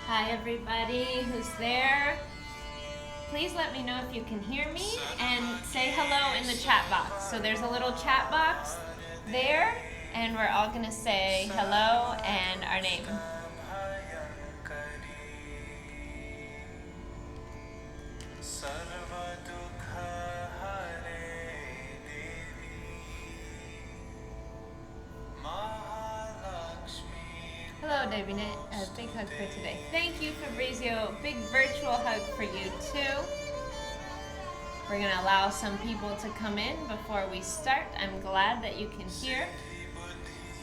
Hi everybody who's there. Please let me know if you can hear me and say hello in the chat box. So there's a little chat box there and we're all gonna say hello and our name. Hello, Davinet. A big hug for today. Thank you, Fabrizio. Big virtual hug for you too. We're gonna allow some people to come in before we start. I'm glad that you can hear.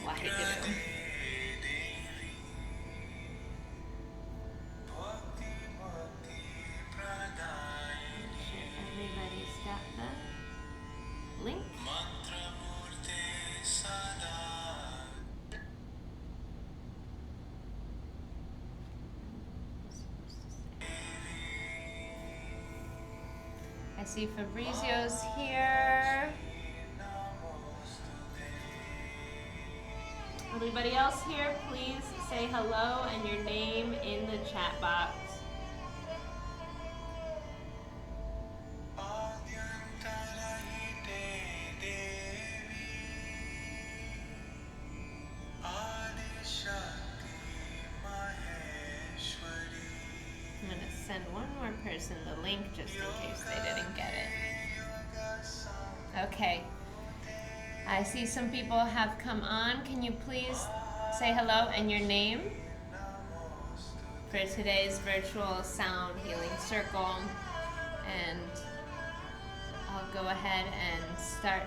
Waheguru. Everybody's got the link. I see Fabrizio's here. Everybody else here, please say hello and your name in the chat box. I'm going to send one more person the link just in case they didn't get it. Okay. I see some people have come on. Can you please say hello and your name for today's virtual sound healing circle? And I'll go ahead and start.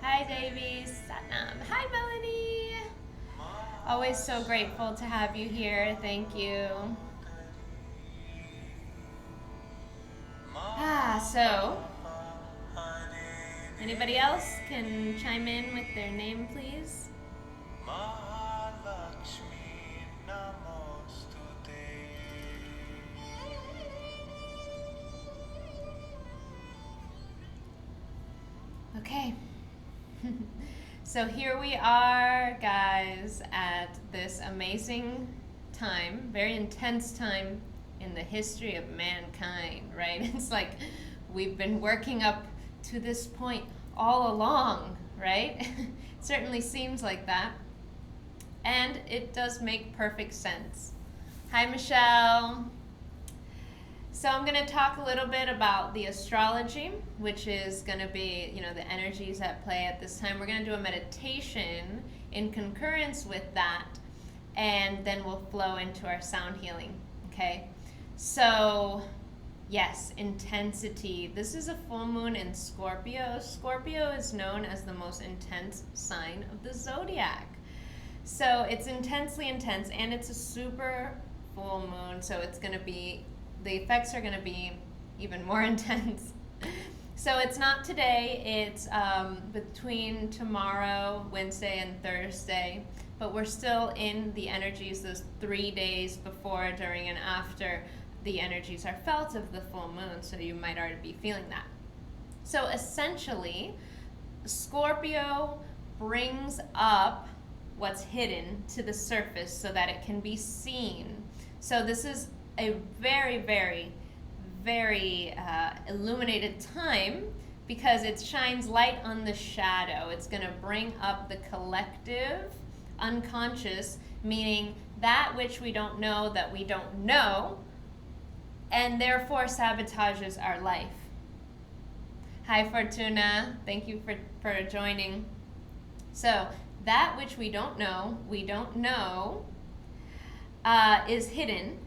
Hi, Davies. Satnam. Hi, Melanie. Always so grateful to have you here. Thank you. So anybody else can chime in with their name, please? Okay. So here we are, guys, at this amazing time, very intense time in the history of mankind, right? It's like we've been working up to this point all along, right? It certainly seems like that. And it does make perfect sense. Hi, Michelle. So I'm going to talk a little bit about the astrology, which is going to be, the energies at play at this time. We're going to do a meditation in concurrence with that, and then we'll flow into our sound healing, okay? So, yes, intensity. This is a full moon in Scorpio. Scorpio is known as the most intense sign of the zodiac. So it's intensely intense, and it's a super full moon, so it's going to be, the effects are going to be even more intense. So it's not today, it's between tomorrow, Wednesday, and Thursday, but we're still in the energies those 3 days before, during, and after the energies are felt of the full moon, so you might already be feeling that. So essentially, Scorpio brings up what's hidden to the surface so that it can be seen. So this is a very, very, very illuminated time because it shines light on the shadow. It's going to bring up the collective unconscious, meaning that which we don't know that we don't know, and therefore sabotages our life. Hi, Fortuna. Thank you for joining. So that which we don't know is hidden.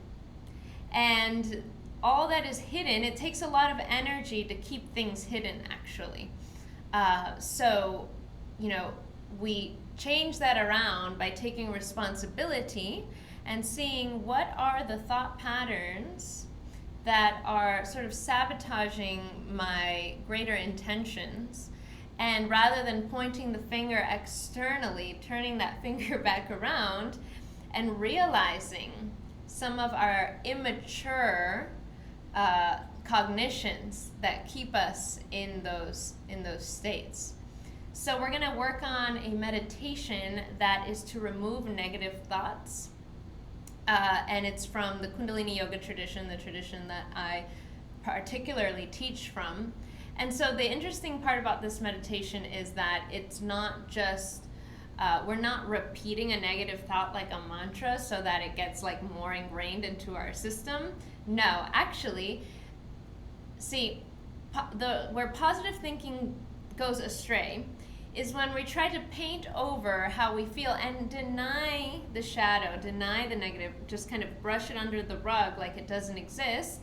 And all that is hidden, it takes a lot of energy to keep things hidden, actually. So, we change that around by taking responsibility and seeing what are the thought patterns that are sort of sabotaging my greater intentions. And rather than pointing the finger externally, turning that finger back around and realizing some of our immature cognitions that keep us in those states. So we're going to work on a meditation that is to remove negative thoughts. And it's from the Kundalini Yoga tradition, the tradition that I particularly teach from. And so the interesting part about this meditation is that it's not just, we're not repeating a negative thought like a mantra so that it gets like more ingrained into our system. No, actually, see, where positive thinking goes astray is when we try to paint over how we feel and deny the shadow, deny the negative, just kind of brush it under the rug like it doesn't exist,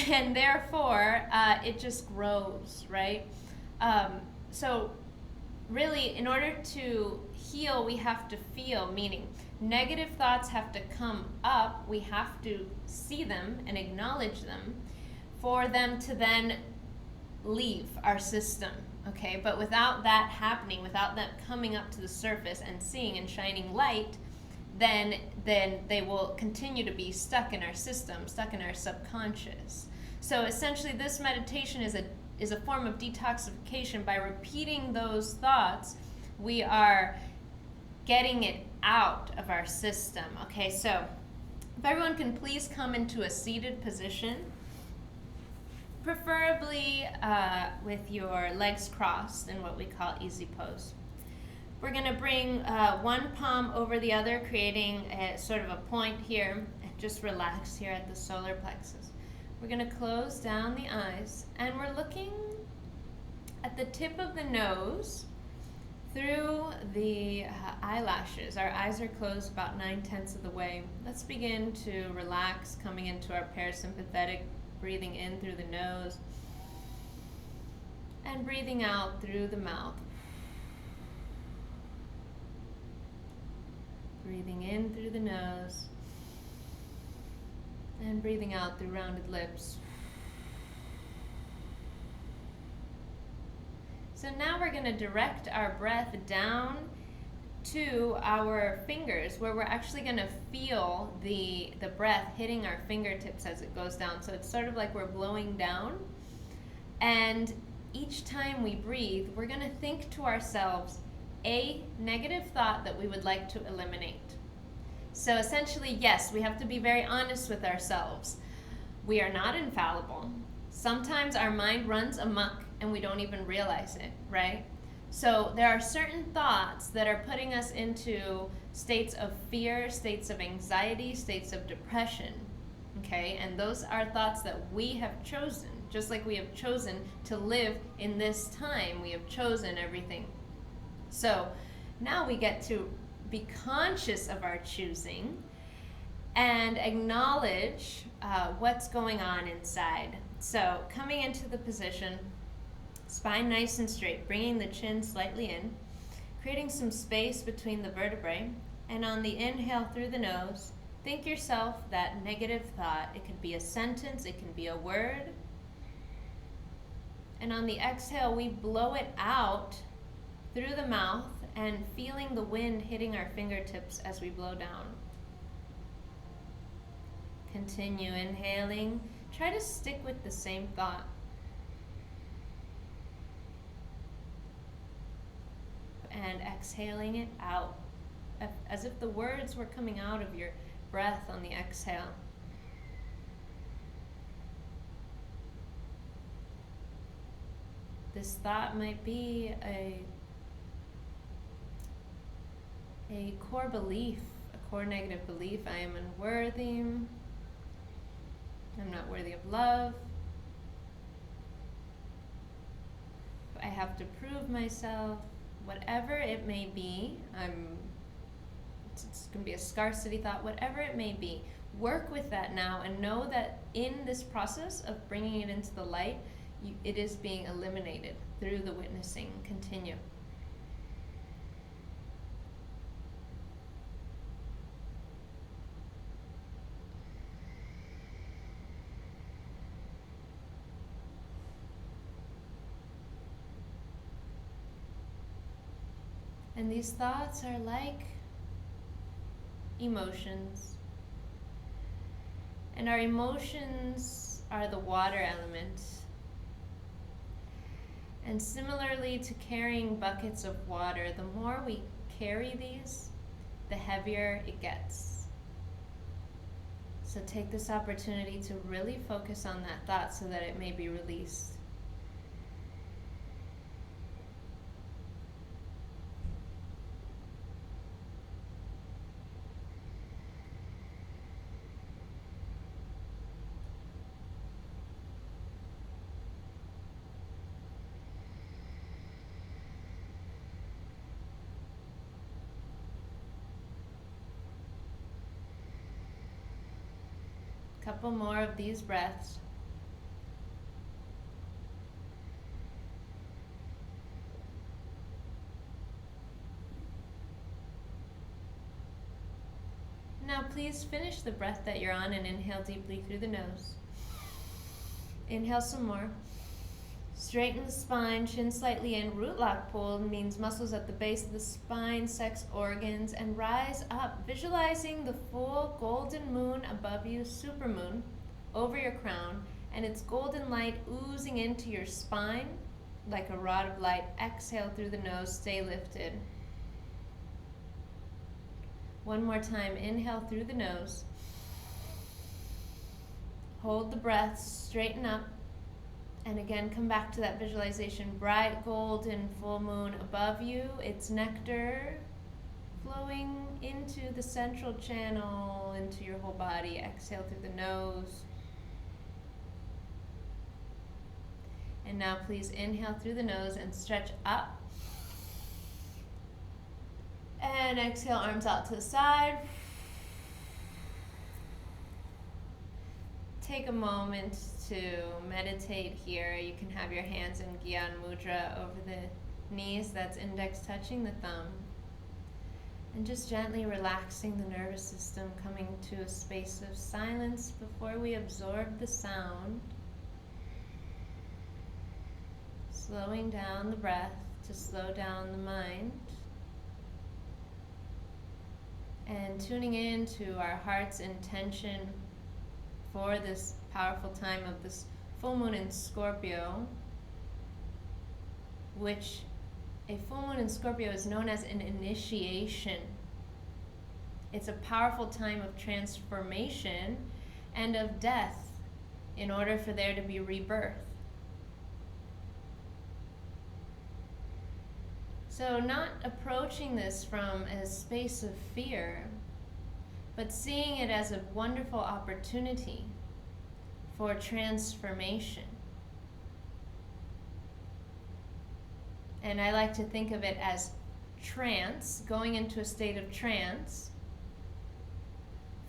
and therefore it just grows, right? So really, in order to heal, we have to feel, meaning negative thoughts have to come up, we have to see them and acknowledge them for them to then leave our system. Okay, but without that happening, without that coming up to the surface and seeing and shining light, then they will continue to be stuck in our system, stuck in our subconscious. So essentially, this meditation is a form of detoxification. By repeating those thoughts, we are getting it out of our system. Okay, so if everyone can please come into a seated position, preferably with your legs crossed in what we call easy pose. We're going to bring one palm over the other, creating a sort of a point here. Just relax here at the solar plexus. We're going to close down the eyes, and we're looking at the tip of the nose through the eyelashes. Our eyes are closed about 9/10 of the way. Let's begin to relax, coming into our parasympathetic, breathing in through the nose and breathing out through the mouth. Breathing in through the nose and breathing out through rounded lips. So now we're going to direct our breath down to our fingers, where we're actually going to feel the breath hitting our fingertips as it goes down. So it's sort of like we're blowing down. And each time we breathe, we're going to think to ourselves a negative thought that we would like to eliminate. So essentially, yes, we have to be very honest with ourselves. We are not infallible. Sometimes our mind runs amok and we don't even realize it, right? So there are certain thoughts that are putting us into states of fear, states of anxiety, states of depression, okay? And those are thoughts that we have chosen, just like we have chosen to live in this time. We have chosen everything. So now we get to be conscious of our choosing and acknowledge what's going on inside. So coming into the position, spine nice and straight, bringing the chin slightly in, creating some space between the vertebrae, and on the inhale through the nose, think yourself that negative thought. It could be a sentence, it can be a word. And on the exhale, we blow it out through the mouth and feeling the wind hitting our fingertips as we blow down. Continue inhaling. Try to stick with the same thought. And exhaling it out, as if the words were coming out of your breath on the exhale. This thought might be a core belief, a core negative belief. I am unworthy. I'm not worthy of love. I have to prove myself. Whatever it may be, it's going to be a scarcity thought, whatever it may be, work with that now and know that in this process of bringing it into the light, it is being eliminated through the witnessing. Continue. And these thoughts are like emotions. And our emotions are the water element. And similarly to carrying buckets of water, the more we carry these, the heavier it gets. So take this opportunity to really focus on that thought so that it may be released. Couple more of these breaths. Now please finish the breath that you're on and inhale deeply through the nose. Inhale some more. Straighten the spine, chin slightly in. Root lock pull means muscles at the base of the spine, sex organs, and rise up, visualizing the full golden moon above you, supermoon, over your crown, and its golden light oozing into your spine like a rod of light. Exhale through the nose, stay lifted. One more time, inhale through the nose. Hold the breath, straighten up. And again, come back to that visualization. Bright golden full moon above you. Its nectar flowing into the central channel, into your whole body. Exhale through the nose. And now please inhale through the nose and stretch up. And exhale, arms out to the side. Take a moment to meditate here. You can have your hands in Gyan Mudra over the knees. That's index touching the thumb. And just gently relaxing the nervous system, coming to a space of silence before we absorb the sound. Slowing down the breath to slow down the mind. And tuning in to our heart's intention for this powerful time of this full moon in Scorpio, which a full moon in Scorpio is known as an initiation. It's a powerful time of transformation and of death in order for there to be rebirth. So not approaching this from a space of fear, but seeing it as a wonderful opportunity for transformation. And I like to think of it as trance, going into a state of trance,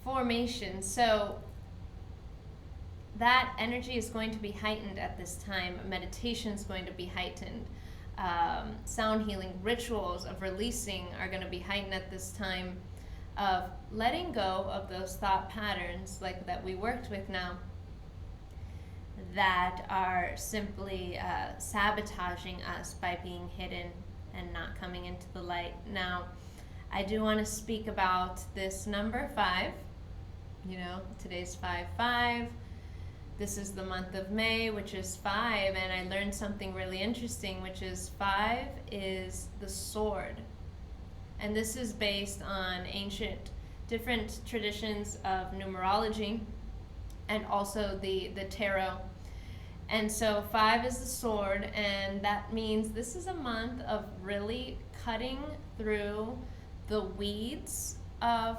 formation. So that energy is going to be heightened at this time. Meditation is going to be heightened. Sound healing rituals of releasing are going to be heightened at this time, of letting go of those thought patterns like that we worked with now that are simply sabotaging us by being hidden and not coming into the light. Now, I do want to speak about this number 5. You know, today's 5/5. This is the month of May, which is 5, and I learned something really interesting, which is 5 is the sword. And this is based on ancient, different traditions of numerology and also the tarot. And so 5 is the sword, and that means this is a month of really cutting through the weeds of,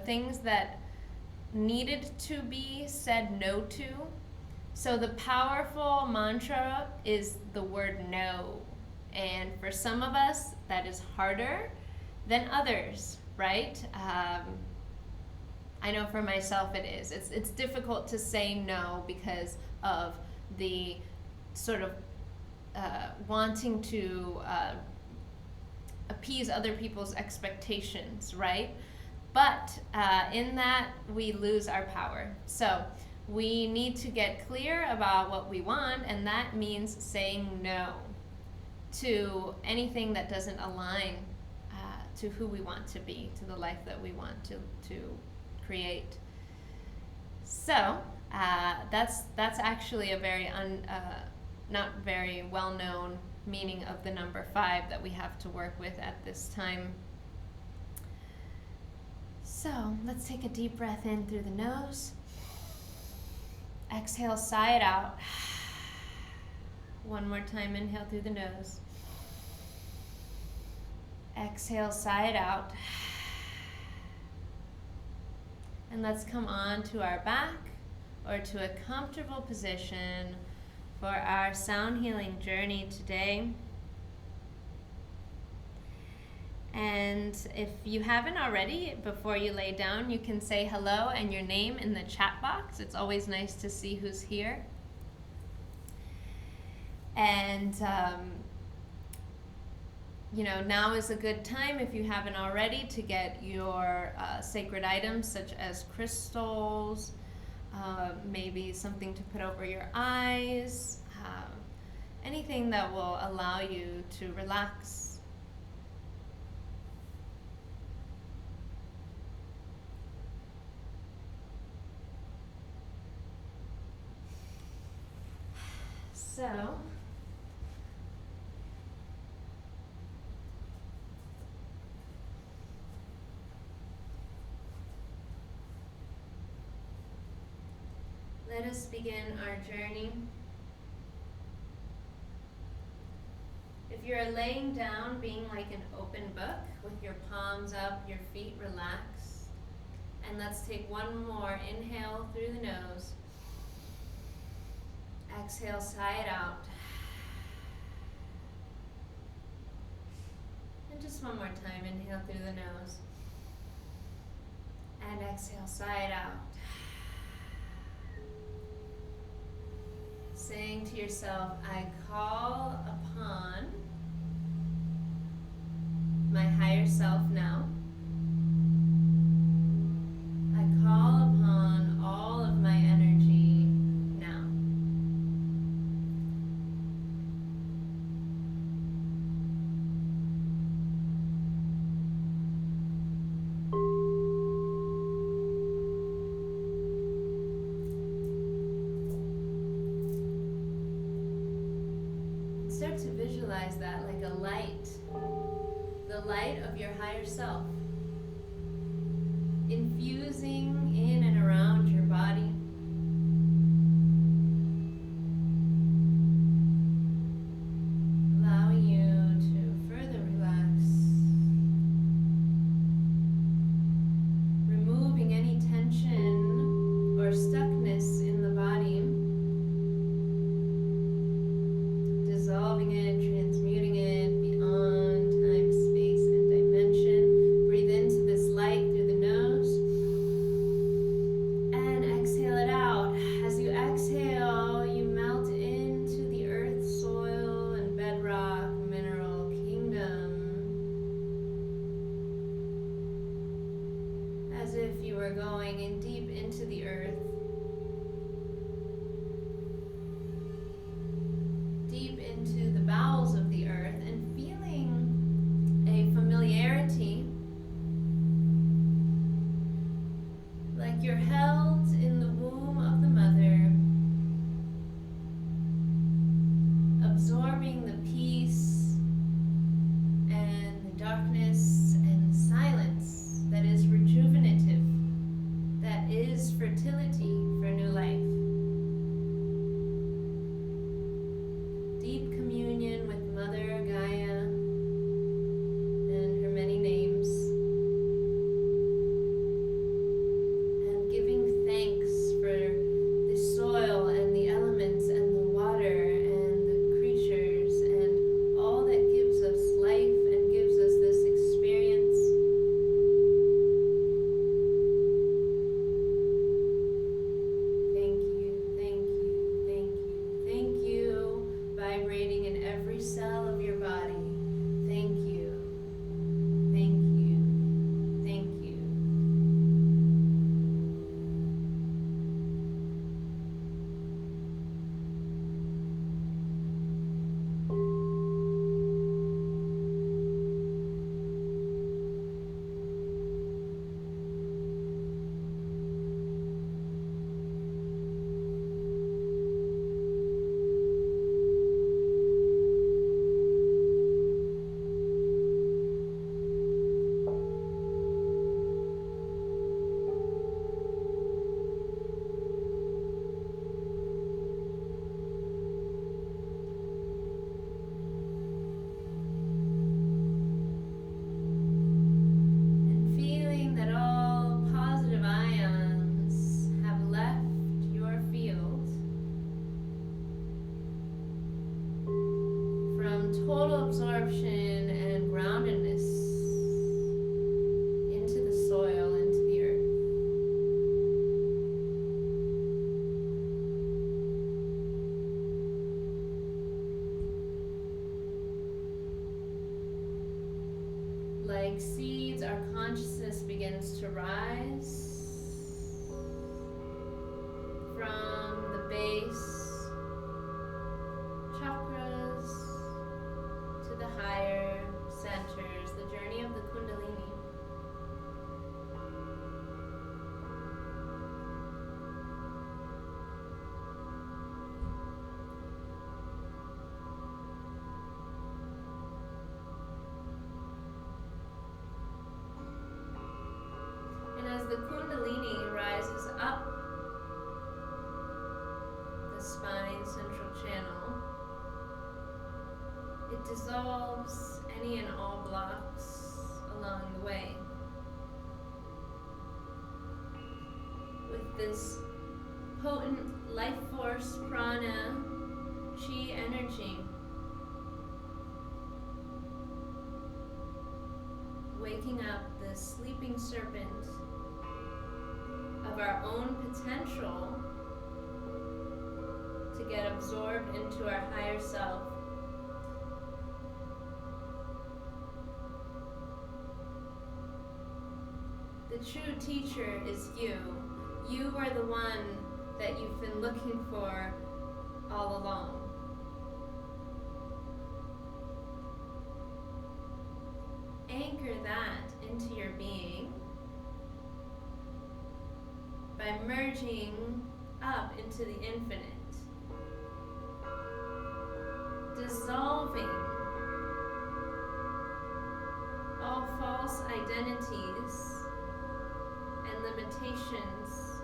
things that needed to be said no to. So the powerful mantra is the word no. And for some of us, that is harder than others, right? I know for myself it is. It's difficult to say no because of the sort of wanting to appease other people's expectations, right? But in that, we lose our power. So we need to get clear about what we want, and that means saying no to anything that doesn't align to who we want to be, to the life that we want to create. So that's actually a very not very well known meaning of the number 5 that we have to work with at this time. So let's take a deep breath in through the nose. Exhale, sigh it out. One more time, inhale through the nose. Exhale, sigh it out. And let's come on to our back or to a comfortable position for our sound healing journey today. And if you haven't already, before you lay down, you can say hello and your name in the chat box. It's always nice to see who's here. And, now is a good time, if you haven't already, to get your sacred items such as crystals, maybe something to put over your eyes, anything that will allow you to relax. So, let us begin our journey. If you're laying down, being like an open book with your palms up, your feet relaxed. And let's take one more inhale through the nose. Exhale, sigh it out. And just one more time, inhale through the nose. And exhale, sigh it out. Saying to yourself, I call upon my higher self now. I call upon all of my energy now. Start to visualize that like a light, the light of your higher self, infusing in and around your body. Allowing you to further relax, removing any tension or stuckness in the body. Dissolving it, transmuting it beyond time, space, and dimension. Breathe into this light through the nose and exhale it out. As you exhale, you melt into the earth, soil, and bedrock mineral kingdom, as if you were going in deep into the earth, deep into the bowels of the earth, and feeling a familiarity, like you're held in the womb of the mother, absorbing the peace and the darkness and the silence that is rejuvenative, that is fertility for new life. Deep communion with Mother Gaia and her many names, and giving thanks for the soil and the elements and the water and the creatures and all that gives us life and gives us this experience. Thank you, thank you, thank you, thank you. Vibrating in every cell of your body. Thank you. Thank you. Thank you. total absorption and groundedness into the soil, into the earth. Like seeds, our consciousness begins to rise from the base chakras to the higher centers, the journey of the Kundalini. And as the Kundalini rises up the spine central channel, it dissolves any and all blocks along the way. With this potent life force, prana, chi energy, waking up the sleeping serpent of our own potential to get absorbed into our higher self. The true teacher is you. You are the one that you've been looking for all along. Anchor that into your being by merging up into the infinite, dissolving all false identities and limitations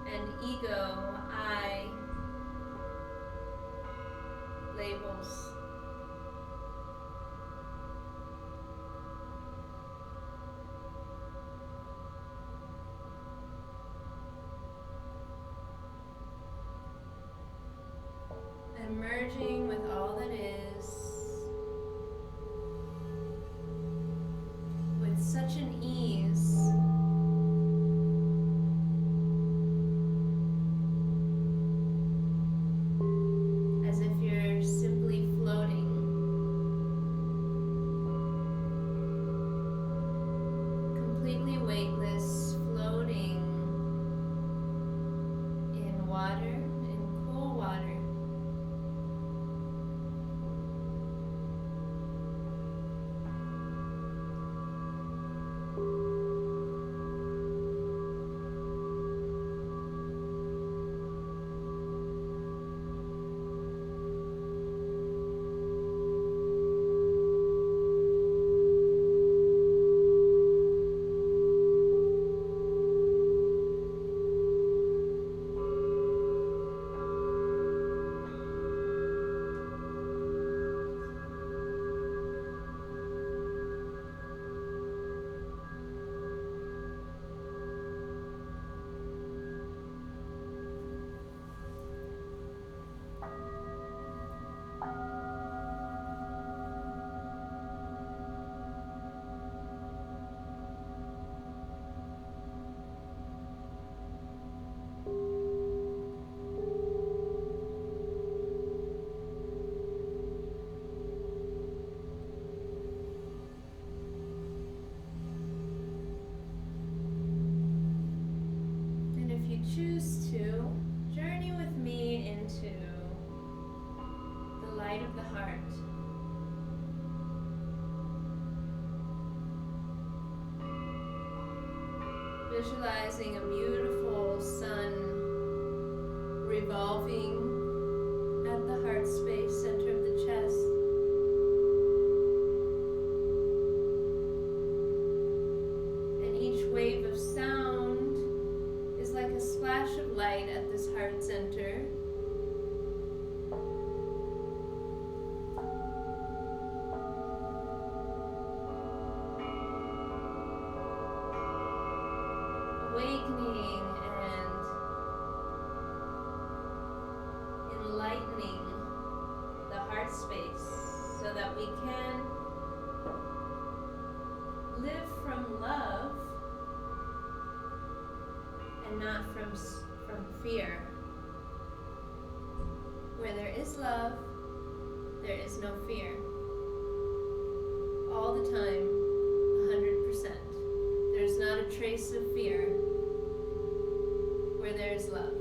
and ego, I labels. And merging with all that is with such an ease. As if you're simply floating. Completely weightless, floating in water, in cool water. Choose to journey with me into the light of the heart. Visualizing a beautiful sun revolving at the heart space, center of the chest. And each wave of sound is like a splash of light at this heart center. Awakening and enlightening the heart so that we can live from love and not from fear. Where there is love, there is no fear. All the time, 100%. There's not a trace of fear where there is love.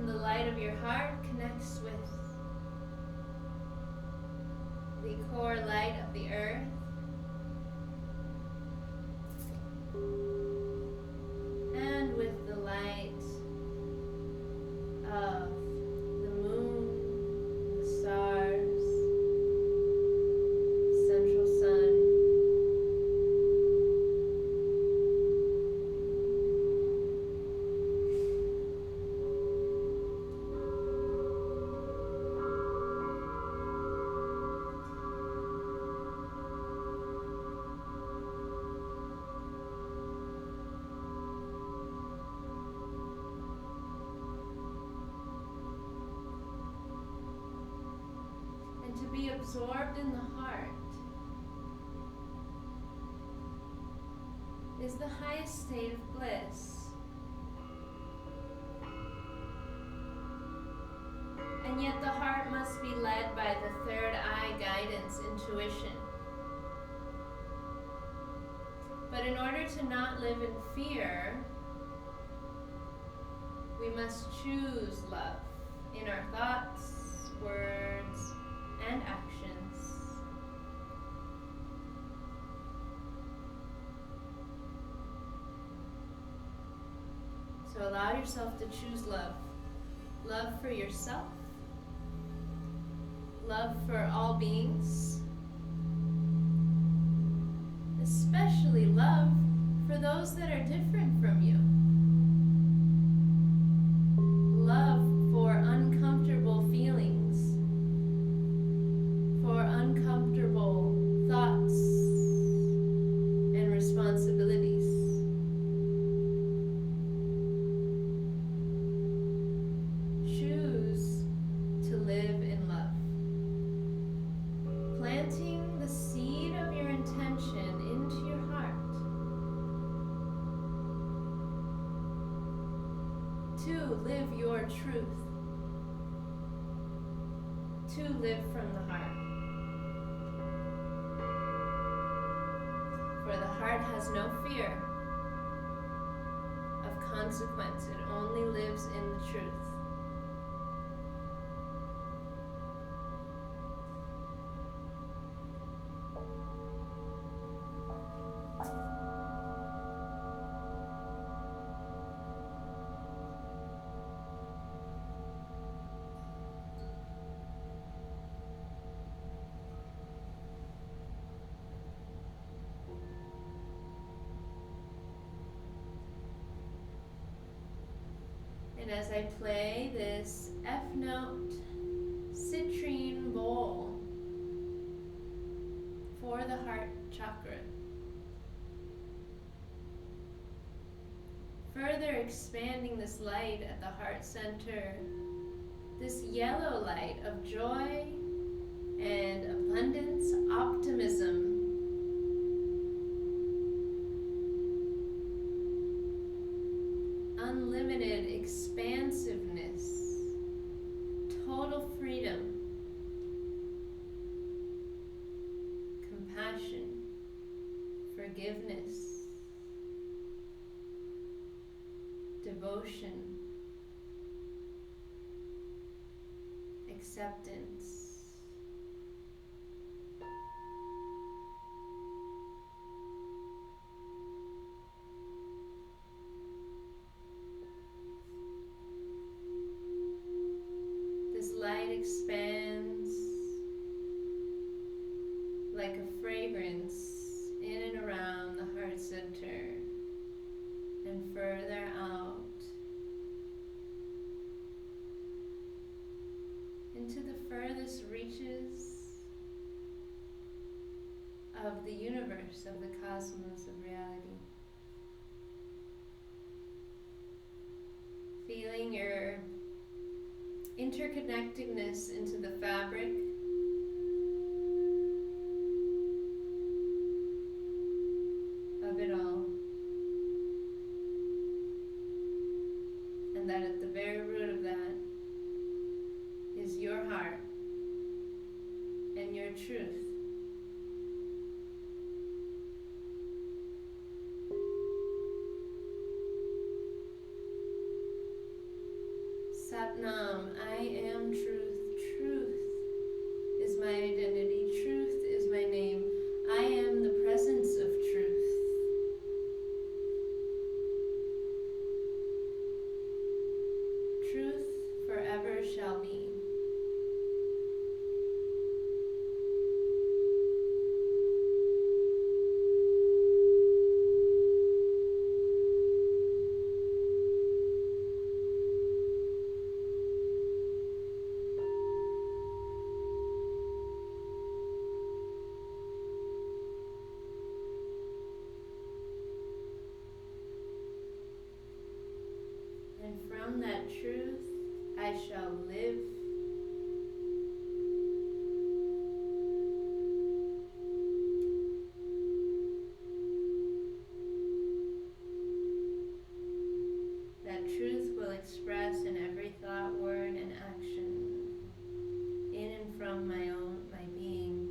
The light of your heart connects with the core light of the earth. And with the light of the moon, the stars, central sun. And to be absorbed in the heart is the highest state of bliss. And yet the heart must be led by the third eye guidance, intuition. But in order to not live in fear, we must choose love in our thoughts, words, and actions. So allow yourself to choose love. Love for yourself. Love for all beings. Especially love for those that are different from you. Love for uncomfortable feelings, for uncomfortable thoughts and responsibilities. Choose to live in love. Planting the seed of your intention into your heart to live your truth, to live from the heart. For the heart has no fear of consequence, it only lives in the truth. And as I play this F note citrine bowl for the heart chakra, further expanding this light at the heart center, this yellow light of joy and abundance, optimism, unlimited expansiveness, total freedom, compassion, forgiveness, devotion, acceptance. light expands like a fragrance in and around the heart center and further out into the furthest reaches of the universe, of the cosmos of reality. Feeling your interconnectedness into the fabric of it all. And that at the very root of that is your heart and your truth. Satnam, I am truth. Truth is my identity. Truth is my name. I am the presence of truth. Truth forever shall be. And from that truth, I shall live. That truth will express in every thought, word, and action, in and from my being.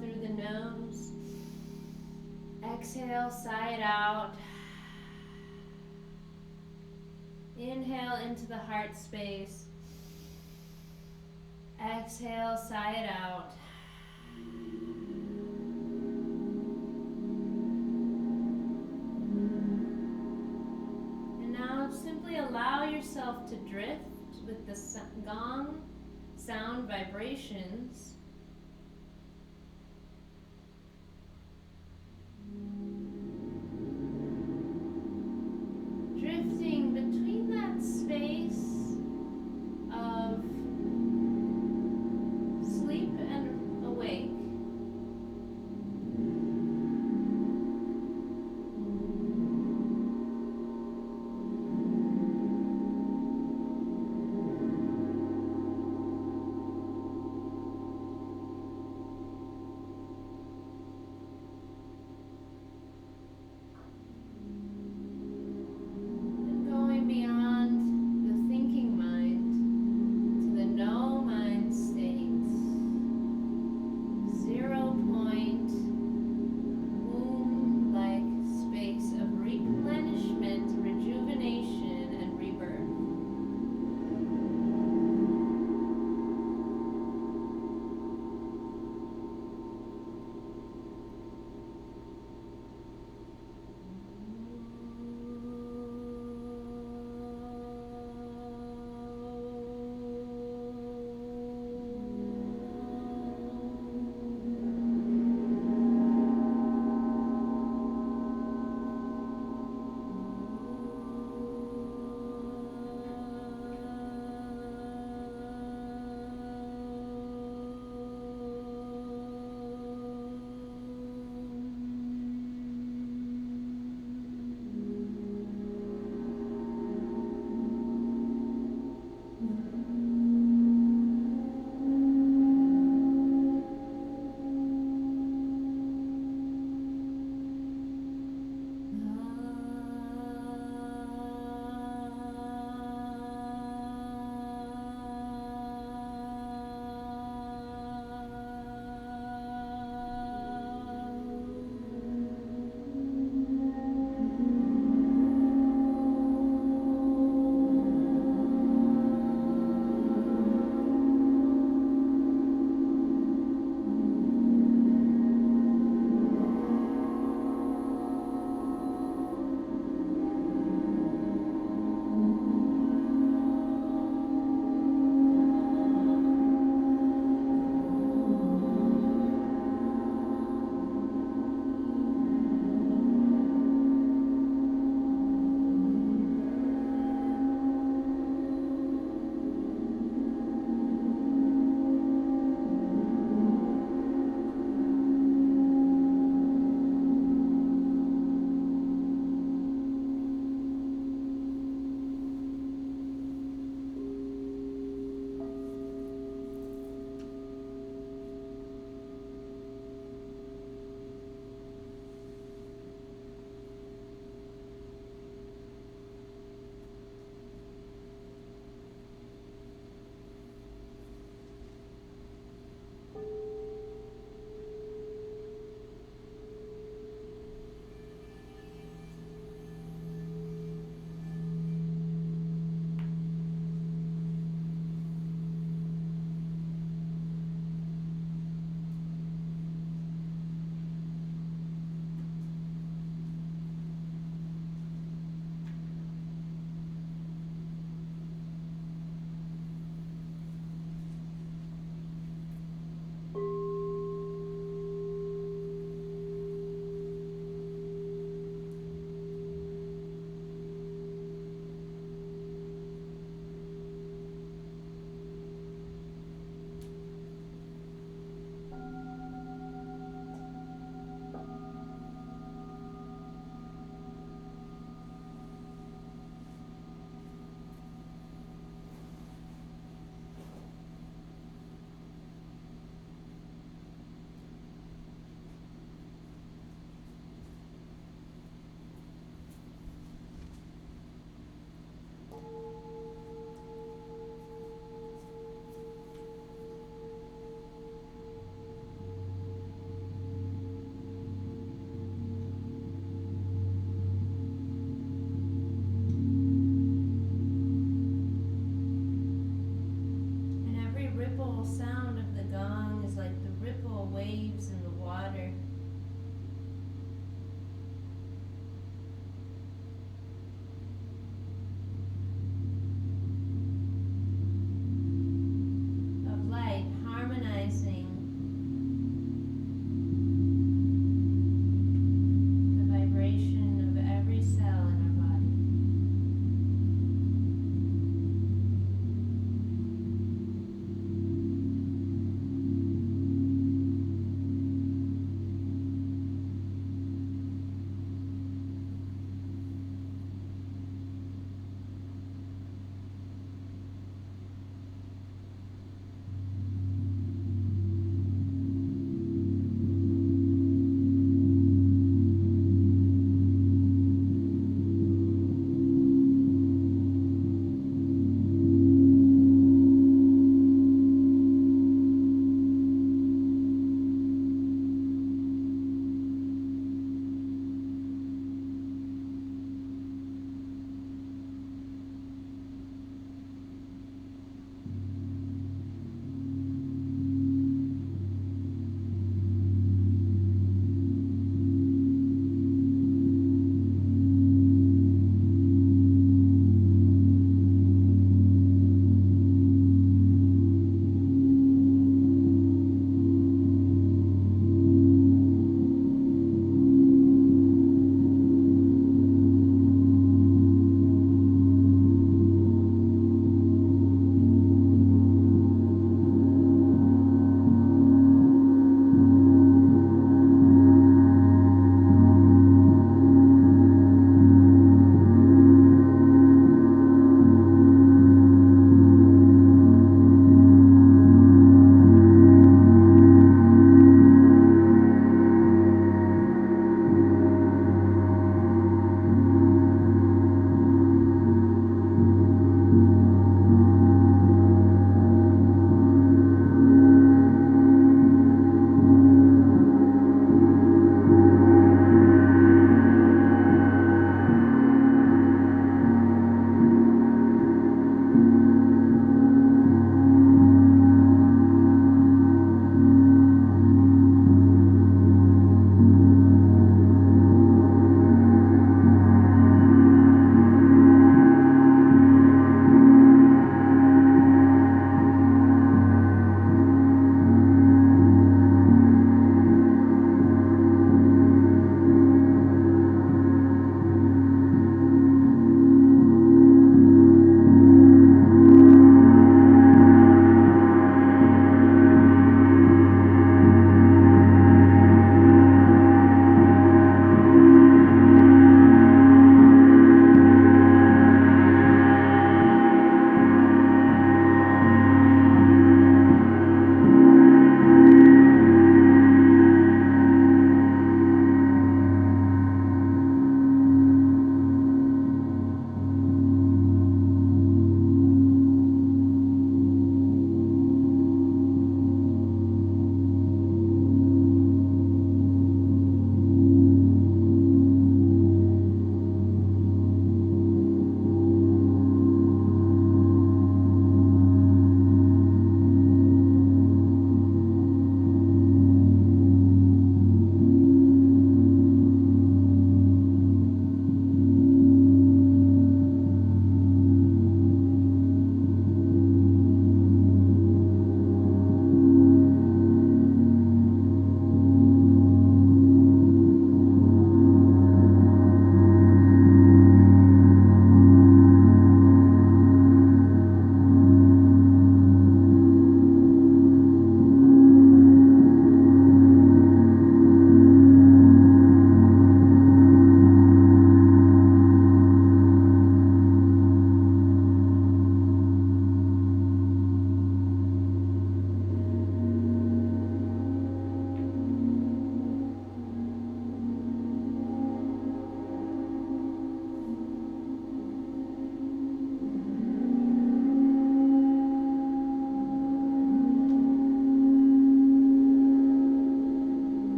Through the nose. Exhale, sigh it out. Inhale into the heart space. Exhale, sigh it out. And now simply allow yourself to drift with the gong sound vibrations. Drifting between that space of sleep and awake.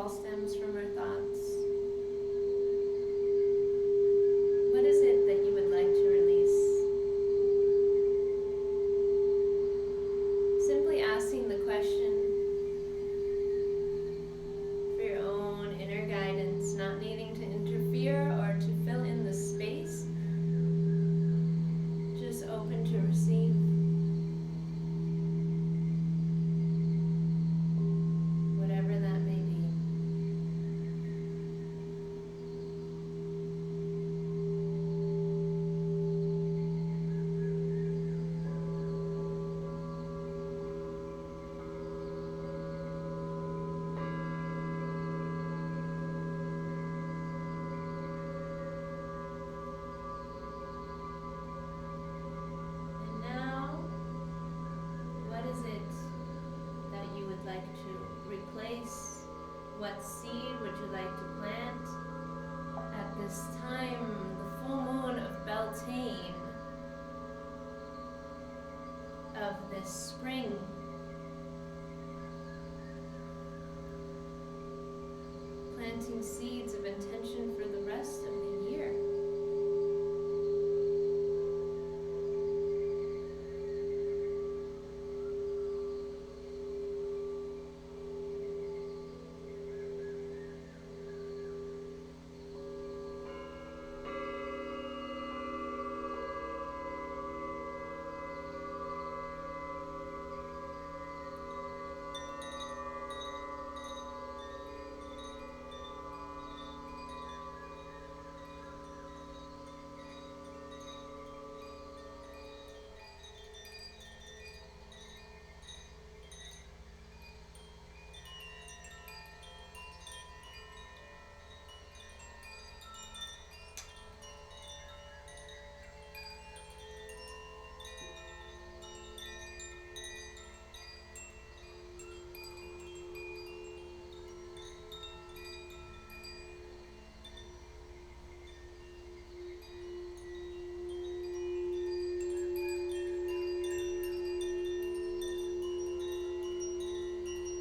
all stems from our thoughts. What is it that you would like to release? Simply asking the question for your own inner guidance, not needing to interfere or to fill in the space, just open to receive. Whatever that may be. And now, what is it that you would like to replace? What seed would you like to plant at this time, the full moon of Beltane, of this spring? Planting seeds of intention for the rest of the year.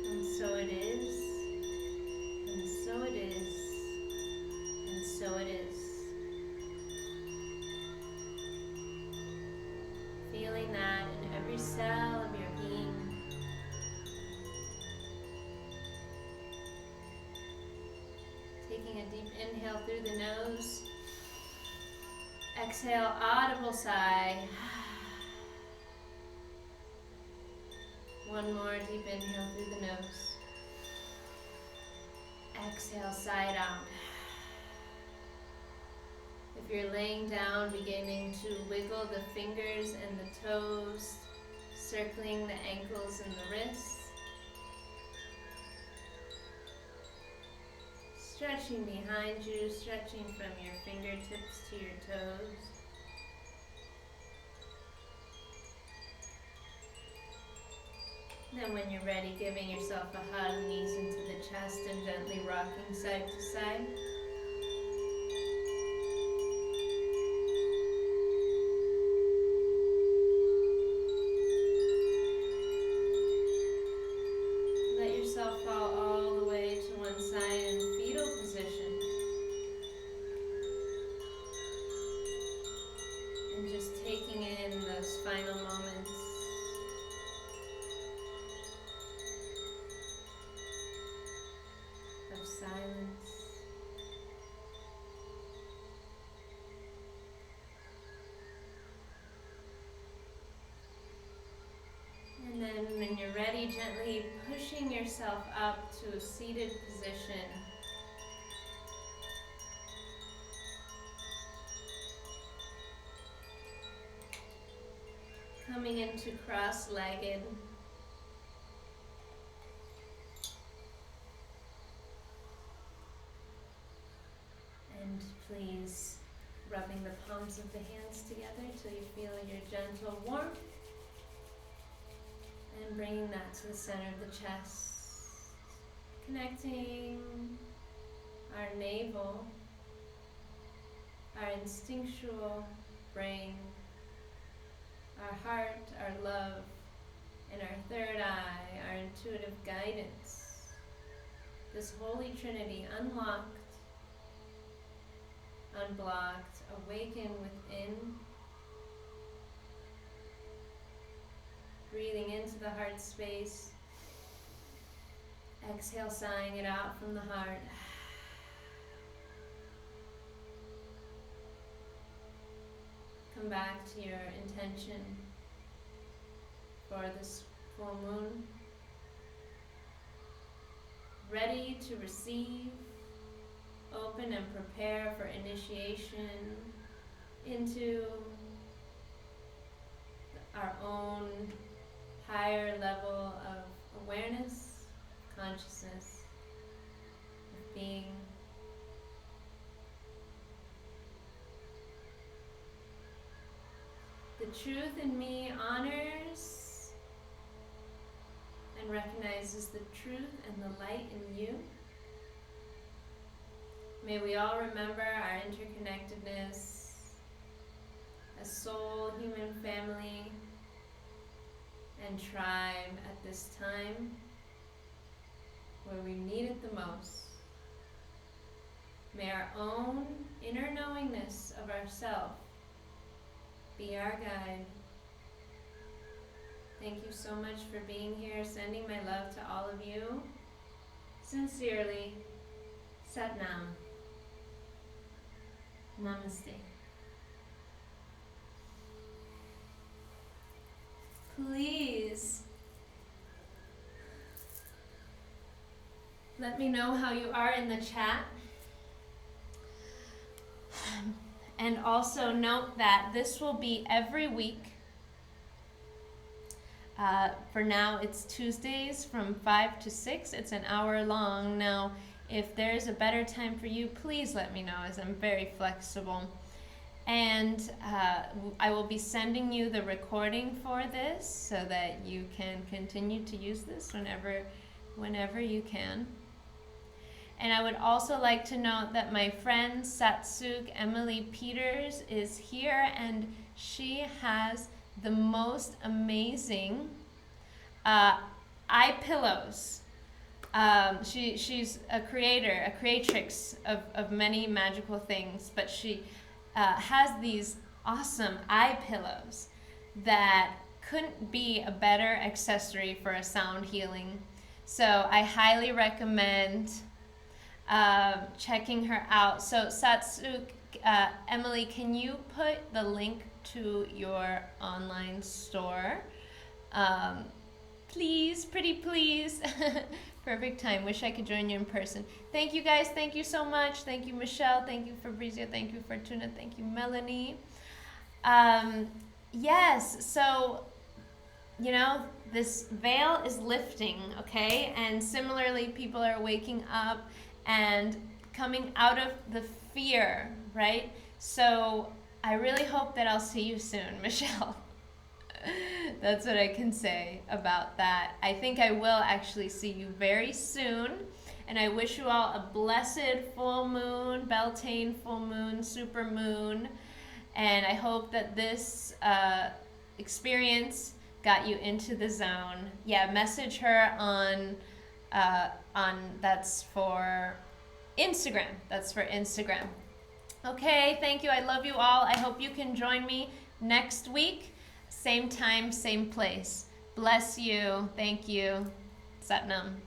And so it is, and so it is, and so it is. Feeling that in every cell of your being. Taking a deep inhale through the nose. Exhale, audible sigh. One more deep inhale through the nose. Exhale, sigh it out. If you're laying down, beginning to wiggle the fingers and the toes, circling the ankles and the wrists. Stretching behind you, stretching from your fingertips to your toes. Then when you're ready, giving yourself a hug, knees into the chest and gently rocking side to side. Let yourself fall all the way to one side in fetal position. And just taking in those final moments of silence. And then when you're ready, gently pushing yourself up to a seated position. Coming into cross-legged. And please rubbing the palms of the hands together till you feel your gentle warmth. And bringing that to the center of the chest. Connecting our navel, our instinctual brain, our heart, our love, and our third eye, our intuitive guidance. this Holy Trinity unlocked, unblocked, awaken within. Breathing into the heart space. Exhale, sighing it out from the heart. Come back to your intention for this full moon. Ready to receive, open and prepare for initiation into our own higher level of awareness, consciousness, of being. The truth in me honors and recognizes the truth and the light in you. May we all remember our interconnectedness as soul, human family, and tribe at this time where we need it the most. May our own inner knowingness of ourself be our guide. Thank you so much for being here. Sending my love to all of you. Sincerely, Sat Nam. Namaste. Please let me know how you are in the chat. And also note that this will be every week. For now, it's Tuesdays from 5 to 6. It's an hour long. Now, if there's a better time for you, please let me know, as I'm very flexible. And I will be sending you the recording for this so that you can continue to use this whenever you can. And I would also like to note that my friend Satsuk Emily Peters is here, and she has the most amazing eye pillows. She's a creatrix of many magical things, but she has these awesome eye pillows that couldn't be a better accessory for a sound healing. So I highly recommend checking her out. So Satsuk, Emily, can you put the link to your online store? Please, pretty please. Perfect time. Wish I could join you in person. Thank you guys. Thank you so much. Thank you, Michelle. Thank you, Fabrizio. Thank you, Fortuna. Thank you, Melanie. Yes, so, this veil is lifting, okay? And similarly, people are waking up and coming out of the fear, right? So I really hope that I'll see you soon, Michelle. That's what I can say about that. I think I will actually see you very soon. And I wish you all a blessed full moon, Beltane full moon, super moon. And I hope that this experience got you into the zone. Yeah, message her on that's for Instagram. That's for Instagram. Okay, thank you. I love you all. I hope you can join me next week. Same time, same place. Bless you. Thank you. Sat Nam.